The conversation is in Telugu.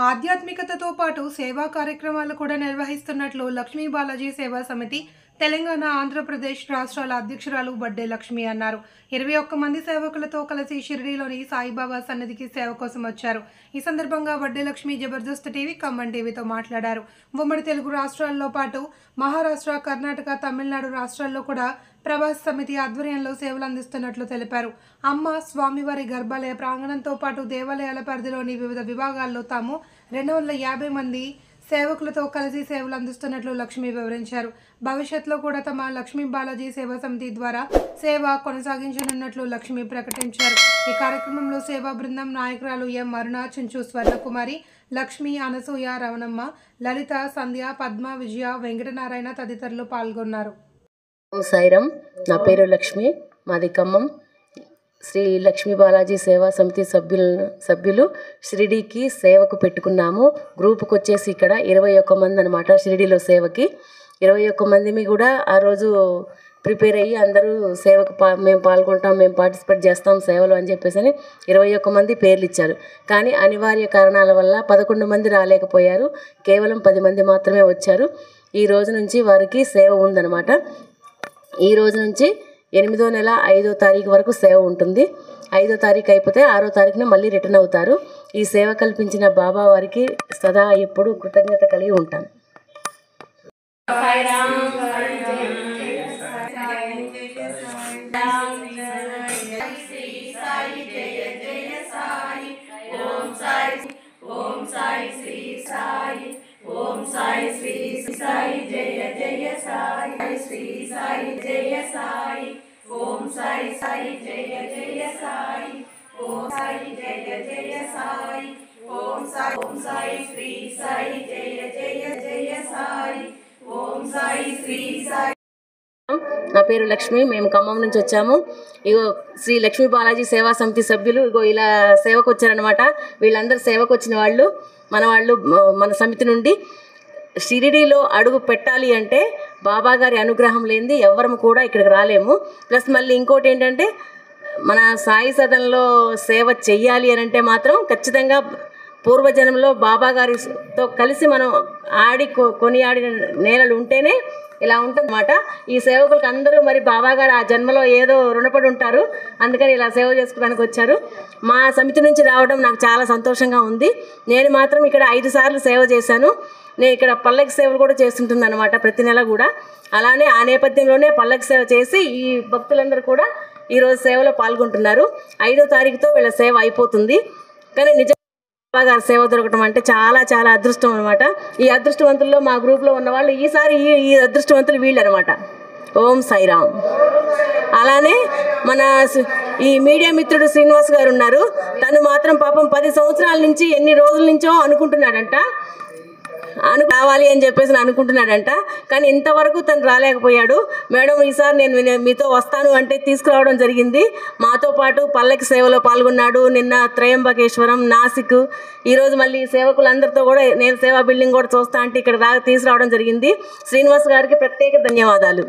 ఆధ్యాత్మికతతో పాటు సేవా కార్యక్రమాలు కూడా నిర్వహిస్తున్నట్లు లక్ష్మీ బాలాజీ సేవా సమితి తెలంగాణ, ఆంధ్రప్రదేశ్ రాష్ట్రాల అధ్యక్షురాలు బడ్డే లక్ష్మి అన్నారు. 21 మంది సేవకులతో కలిసి షిరిడీలోని సాయిబాబా సన్నిధికి సేవ కోసం వచ్చారు. ఈ సందర్భంగా బడ్డే లక్ష్మి జబర్దస్త్ టీవీ, ఖమ్మం టీవీతో మాట్లాడారు. ఉమ్మడి తెలుగు రాష్ట్రాల్లో పాటు మహారాష్ట్ర, కర్ణాటక, తమిళనాడు రాష్ట్రాల్లో కూడా ప్రభాస్ సమితి ఆధ్వర్యంలో సేవలు అందిస్తున్నట్లు తెలిపారు. అమ్మ స్వామివారి గర్భాలయ ప్రాంగణంతో పాటు దేవాలయాల పరిధిలోని వివిధ విభాగాల్లో తాము 250 మంది సేవకులతో కలిసి సేవలు అందిస్తున్నట్లు లక్ష్మి వివరించారు. భవిష్యత్తులో కూడా తమ లక్ష్మీ బాలాజీ సేవా సమితి ద్వారా సేవ కొనసాగించనున్నట్లు లక్ష్మి ప్రకటించారు. ఈ కార్యక్రమంలో సేవా బృందం నాయకురాలు ఎం అరుణ, చుంచు స్వర్ణకుమారి, లక్ష్మి, అనసూయ, రవణమ్మ, లలిత, సంధ్య, పద్మ, విజయ, వెంకటనారాయణ తదితరులు పాల్గొన్నారు. సాయిరామ్. నా పేరు లక్ష్మి, మాది ఖమ్మం. శ్రీ లక్ష్మీ బాలాజీ సేవా సమితి సభ్యులు షిరిడీకి సేవకు పెట్టుకున్నాము. గ్రూపుకి వచ్చేసి ఇక్కడ 21 మంది అనమాట. షిరిడీలో సేవకి 21 మంది కూడా ఆ రోజు ప్రిపేర్ అయ్యి అందరూ సేవకు మేము పాల్గొంటాం, మేము పార్టిసిపేట్ చేస్తాం సేవలు అని చెప్పేసి 21 మంది పేర్లు ఇచ్చారు. కానీ అనివార్య కారణాల వల్ల 11 మంది రాలేకపోయారు. కేవలం 10 మంది మాత్రమే వచ్చారు. ఈ రోజు నుంచి వారికి సేవ ఉందన్నమాట. ఈ రోజు నుంచి 8వ నెల 5వ తారీఖు వరకు సేవ ఉంటుంది. 5వ తారీఖు అయిపోతే 6వ తారీఖున మళ్ళీ రిటర్న్ అవుతారు. ఈ సేవ కల్పించిన బాబా వారికి సదా ఎప్పుడు కృతజ్ఞత కలిగి ఉంటాను. ఓం సాయి శ్రీ సాయి జయ జయ సాయి శ్రీ సాయి జయ సాయి ఓం సాయి సాయి జయ జయ సాయి ఓం సాయి జయ జయ సాయి ఓం సాయి శ్రీ సాయి జయ జయ జయ సాయి ఓం సాయి శ్రీ సాయి. నా పేరు లక్ష్మి, మేము ఖమ్మం నుంచి వచ్చాము. ఇగో శ్రీ లక్ష్మీ బాలాజీ సేవా సమితి సభ్యులు ఇగో ఇలా సేవకు వచ్చారనమాట. వీళ్ళందరూ సేవకు వచ్చిన వాళ్ళు మన సమితి నుండి. షిరిడీలో అడుగు పెట్టాలి అంటే బాబా గారి అనుగ్రహం లేనిది ఎవ్వరం కూడా ఇక్కడికి రాలేము. ప్లస్ మళ్ళీ ఇంకోటి ఏంటంటే మన సాయి సదన్లో సేవ చెయ్యాలి అని అంటే మాత్రం ఖచ్చితంగా పూర్వజన్మలో బాబా గారితో కలిసి మనం కొనియాడిన నేలలు ఉంటేనే ఇలా ఉంటుందన్నమాట. ఈ సేవకులకు అందరూ మరి బాబా గారు ఆ జన్మలో ఏదో రుణపడి ఉంటారు, అందుకని ఇలా సేవ చేసుకోవడానికి వచ్చారు. మా సమితి నుంచి రావడం నాకు చాలా సంతోషంగా ఉంది. నేను మాత్రం ఇక్కడ 5 సార్లు సేవ చేశాను. నేను ఇక్కడ పల్లకి సేవలు కూడా చేస్తుంటుంది అనమాట ప్రతి నెల కూడా. అలానే ఆ నేపథ్యంలోనే పల్లకి సేవ చేసి ఈ భక్తులందరూ కూడా ఈరోజు సేవలో పాల్గొంటున్నారు. 5వ తారీఖుతో వీళ్ళ సేవ అయిపోతుంది. కానీ నిజంగా బాబా గారి సేవ దొరకడం అంటే చాలా చాలా అదృష్టం అనమాట. ఈ అదృష్టవంతుల్లో మా గ్రూప్లో ఉన్నవాళ్ళు ఈసారి ఈ అదృష్టవంతులు వీళ్ళు అనమాట. ఓం సాయిరామ్. అలానే మన ఈ మీడియా మిత్రుడు శ్రీనివాస్ గారు ఉన్నారు. తను మాత్రం పాపం 10 సంవత్సరాల నుంచి ఎన్ని రోజుల నుంచో అనుకుంటున్నాడంట, రావాలి అని చెప్పేసి అనుకుంటున్నాడంట. కానీ ఇంతవరకు తను రాలేకపోయాడు. మేడం ఈసారి నేను మీతో వస్తాను అంటే తీసుకురావడం జరిగింది. మాతో పాటు పల్లకి సేవలో పాల్గొన్నాడు. నిన్న త్రయంబకేశ్వరం, నాసిక్, ఈరోజు మళ్ళీ సేవకులందరితో కూడా నేను సేవా బిల్డింగ్ కూడా చూస్తా అంటే ఇక్కడ తీసుకురావడం జరిగింది. శ్రీనివాస్ గారికి ప్రత్యేక ధన్యవాదాలు.